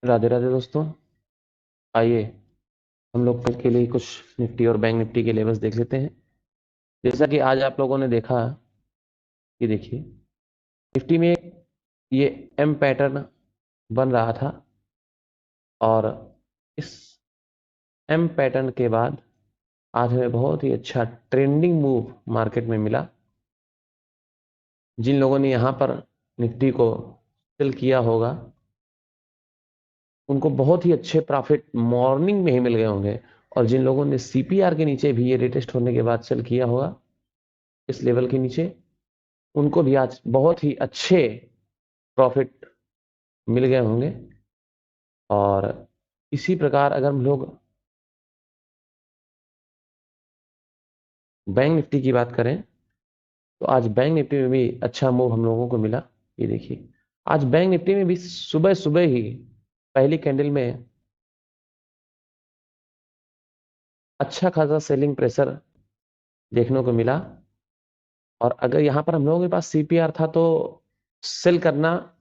राधे राधे दोस्तों। आइए हम लोग कल के लिए कुछ निफ्टी और बैंक निफ्टी के लेवल्स देख लेते हैं। जैसा कि आज आप लोगों ने देखा, ये देखिए निफ्टी में ये एम पैटर्न बन रहा था और इस एम पैटर्न के बाद आज हमें बहुत ही अच्छा ट्रेंडिंग मूव मार्केट में मिला। जिन लोगों ने यहाँ पर निफ्टी को सेल किया होगा उनको बहुत ही अच्छे प्रॉफिट मॉर्निंग में ही मिल गए होंगे, और जिन लोगों ने सीपीआर के नीचे भी ये रिटेस्ट होने के बाद सेल किया होगा इस लेवल के नीचे, उनको भी आज बहुत ही अच्छे प्रॉफिट मिल गए होंगे। और इसी प्रकार अगर हम लोग बैंक निफ्टी की बात करें तो आज बैंक निफ्टी में भी अच्छा मूव हम लोगों को मिला। ये देखिए आज बैंक निफ्टी में भी सुबह सुबह ही पहली कैंडल में अच्छा खासा सेलिंग प्रेशर देखने को मिला। और अगर यहाँ पर हम लोगों के पास सीपीआर था तो सेल करना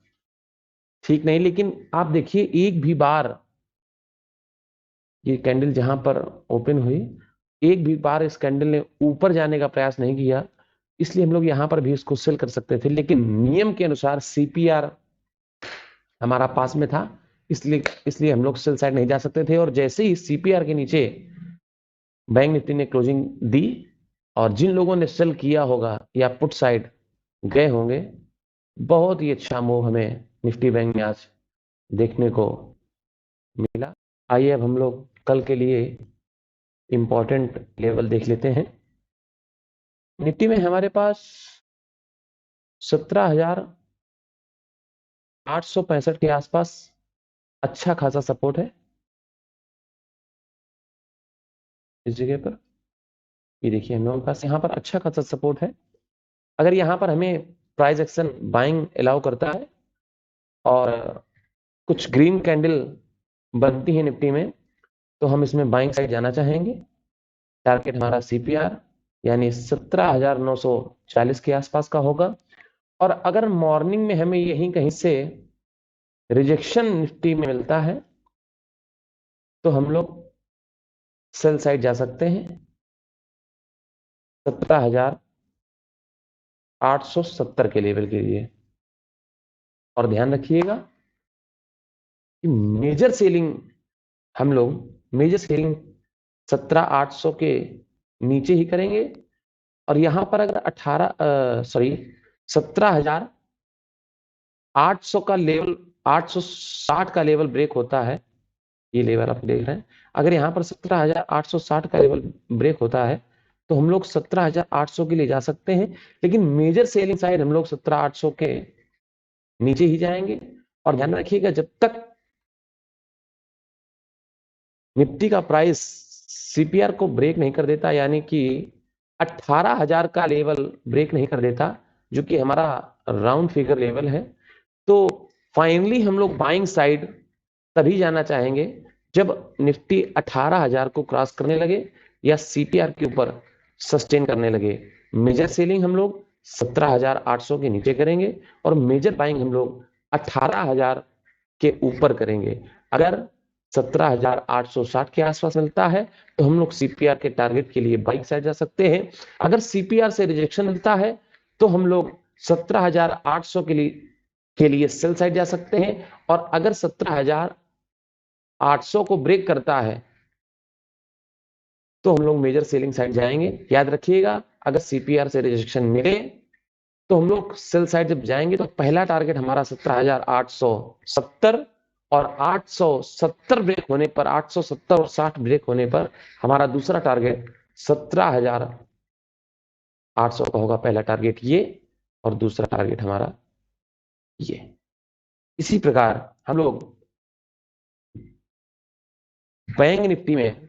ठीक नहीं, लेकिन आप देखिए एक भी बार ये कैंडल जहां पर ओपन हुई, एक भी बार इस कैंडल ने ऊपर जाने का प्रयास नहीं किया, इसलिए हम लोग यहां पर भी इसको सेल कर सकते थे। लेकिन नियम के अनुसार सीपीआर हमारा पास में था, इसलिए इसलिए हम लोग सेल साइड नहीं जा सकते थे। और जैसे ही सीपीआर के नीचे बैंक निफ्टी ने क्लोजिंग दी और जिन लोगों ने सेल किया होगा या पुट साइड गए होंगे, बहुत ही अच्छा मूव हमें निफ्टी बैंक में आज देखने को मिला। आइए अब हम लोग कल के लिए इंपॉर्टेंट लेवल देख लेते हैं। निफ्टी में हमारे पास 17,865 के आसपास अच्छा खासा सपोर्ट है इस जगह पर। ये देखिए हम लोगों के पास यहाँ पर अच्छा खासा सपोर्ट है। अगर यहाँ पर हमें प्राइस एक्शन बाइंग अलाउ करता है और कुछ ग्रीन कैंडल बनती है निफ्टी में, तो हम इसमें बाइंग साइड जाना चाहेंगे। टारगेट हमारा सीपीआर यानी 17,940 के आसपास का होगा। और अगर मॉर्निंग में हमें यहीं कहीं से रिजेक्शन निफ्टी में मिलता है तो हम लोग सेल साइड जा सकते हैं 17,870 के लेवल के लिए। और ध्यान रखिएगा कि मेजर सेलिंग 17,800 के नीचे ही करेंगे। और यहां पर अगर 17,800 का लेवल, 860 का लेवल ब्रेक होता है, ये लेवल आप देख रहे हैं, अगर यहाँ पर 17,860 का लेवल ब्रेक होता है तो हम लोग 17,800 के लिए जा सकते हैं। लेकिन मेजर सेलिंग साइड हम लोग 17,800 के नीचे ही जाएंगे। और ध्यान रखिएगा जब तक निफ्टी का प्राइस सीपीआर को ब्रेक नहीं कर देता, यानी कि 18,000 का लेवल ब्रेक नहीं कर देता, जो कि हमारा राउंड फिगर लेवल है, तो फाइनली हम लोग बाइंग साइड तभी जाना चाहेंगे जब निफ्टी 18,000 को क्रॉस करने लगे या सीपीआर के ऊपर सस्टेन करने लगे। मेजर सेलिंग हम लोग 17,800 के नीचे करेंगे और मेजर बाइंग हम लोग 18,000 के ऊपर करेंगे। अगर 17,860 के आसपास मिलता है तो हम लोग सीपीआर के टारगेट के लिए बाइंग साइड जा सकते हैं। अगर सीपीआर से रिजेक्शन मिलता है तो हम लोग 17,800 के लिए सेल साइड जा सकते हैं। और अगर 17,800 को ब्रेक करता है तो हम लोग मेजर सेलिंग साइड जाएंगे। याद रखिएगा अगर सीपीआर से रिजेक्शन मिले तो हम लोग सेल साइड जब जाएंगे तो पहला टारगेट हमारा 17,870, और 870 ब्रेक होने पर, 870 और 60 ब्रेक होने पर हमारा दूसरा टारगेट 17,800 का होगा। पहला टारगेट ये और दूसरा टारगेट हमारा ये। इसी प्रकार हम लोग बैंक निफ्टी में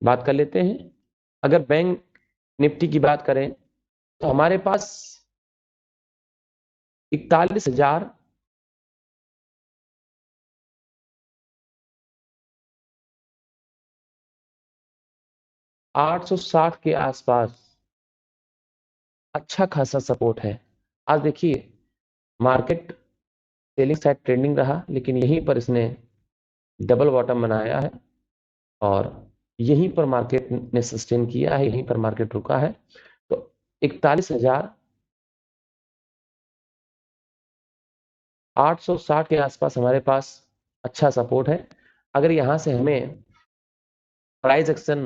बात कर लेते हैं। अगर बैंक निफ्टी की बात करें तो हमारे पास 41,860 के आसपास अच्छा खासा सपोर्ट है। आज देखिए मार्केट सेलिंग साइड ट्रेंडिंग रहा, लेकिन यहीं पर इसने डबल बॉटम बनाया है और यहीं पर मार्केट ने सस्टेन किया है, यहीं पर मार्केट रुका है। तो 41,860 के आसपास हमारे पास अच्छा सपोर्ट है। अगर यहां से हमें प्राइस एक्शन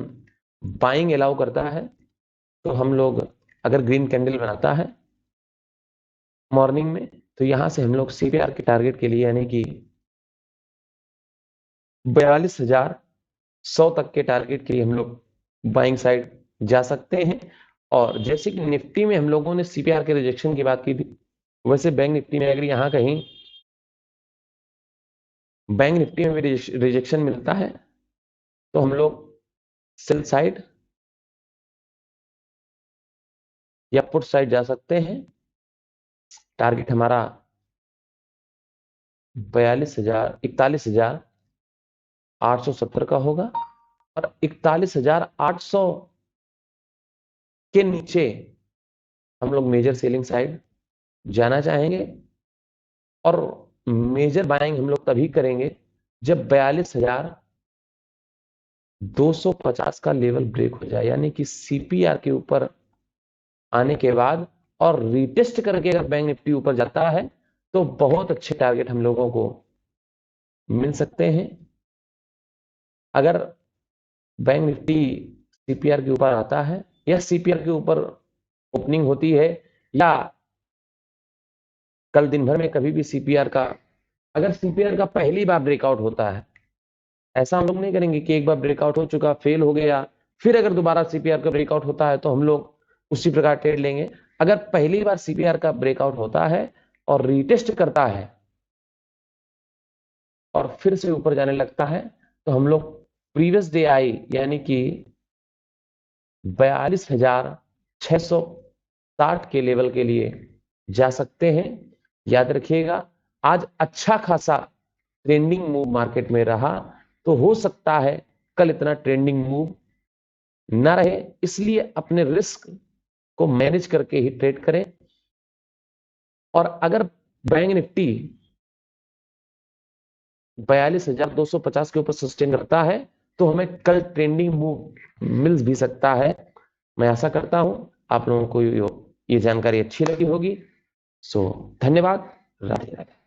बाइंग अलाउ करता है तो हम लोग, अगर ग्रीन कैंडल बनाता है मॉर्निंग में, तो यहां से हम लोग सीपीआर के टारगेट के लिए यानी कि 42,100 तक के टारगेट के लिए हम लोग बाइंग साइड जा सकते हैं। और जैसे कि निफ्टी में हम लोगों ने सीपीआर के रिजेक्शन की बात की थी, वैसे बैंक निफ्टी में अगर यहां कहीं बैंक निफ्टी में भी रिजेक्शन मिलता है तो हम लोग सेल साइड या पुट साइड जा सकते हैं। टारगेट हमारा 41,870 का होगा और 41,800 के नीचे हम लोग मेजर सेलिंग साइड जाना चाहेंगे। और मेजर बाइंग हम लोग तभी करेंगे जब 42,250 का लेवल ब्रेक हो जाए, यानी कि सीपीआर के ऊपर आने के बाद और रीटेस्ट करके अगर बैंक निफ्टी ऊपर जाता है तो बहुत अच्छे टारगेट हम लोगों को मिल सकते हैं। अगर बैंक निफ्टी सीपीआर के ऊपर आता है या सीपीआर के ऊपर ओपनिंग होती है, या कल दिन भर में कभी भी सीपीआर का, अगर सीपीआर का पहली बार ब्रेकआउट होता है, ऐसा हम लोग नहीं करेंगे कि एक बार ब्रेकआउट हो चुका फेल हो गया फिर अगर दोबारा सीपीआर का ब्रेकआउट होता है तो हम लोग उसी प्रकार ट्रेड लेंगे। अगर पहली बार सीपीआर का ब्रेकआउट होता है और रीटेस्ट करता है और फिर से ऊपर जाने लगता है तो हम लोग प्रीवियस डे आई यानी कि 42,660 के लेवल के लिए जा सकते हैं। याद रखिएगा, आज अच्छा खासा ट्रेंडिंग मूव मार्केट में रहा, तो हो सकता है कल इतना ट्रेंडिंग मूव ना रहे, इसलिए अपने रिस्क को मैनेज करके ही ट्रेड करें। और अगर बैंक निफ्टी 42,250 के ऊपर सस्टेन करता है तो हमें कल ट्रेंडिंग मूव मिल भी सकता है। मैं आशा करता हूं आप लोगों को ये जानकारी अच्छी लगी होगी। सो धन्यवाद। राधे राधे।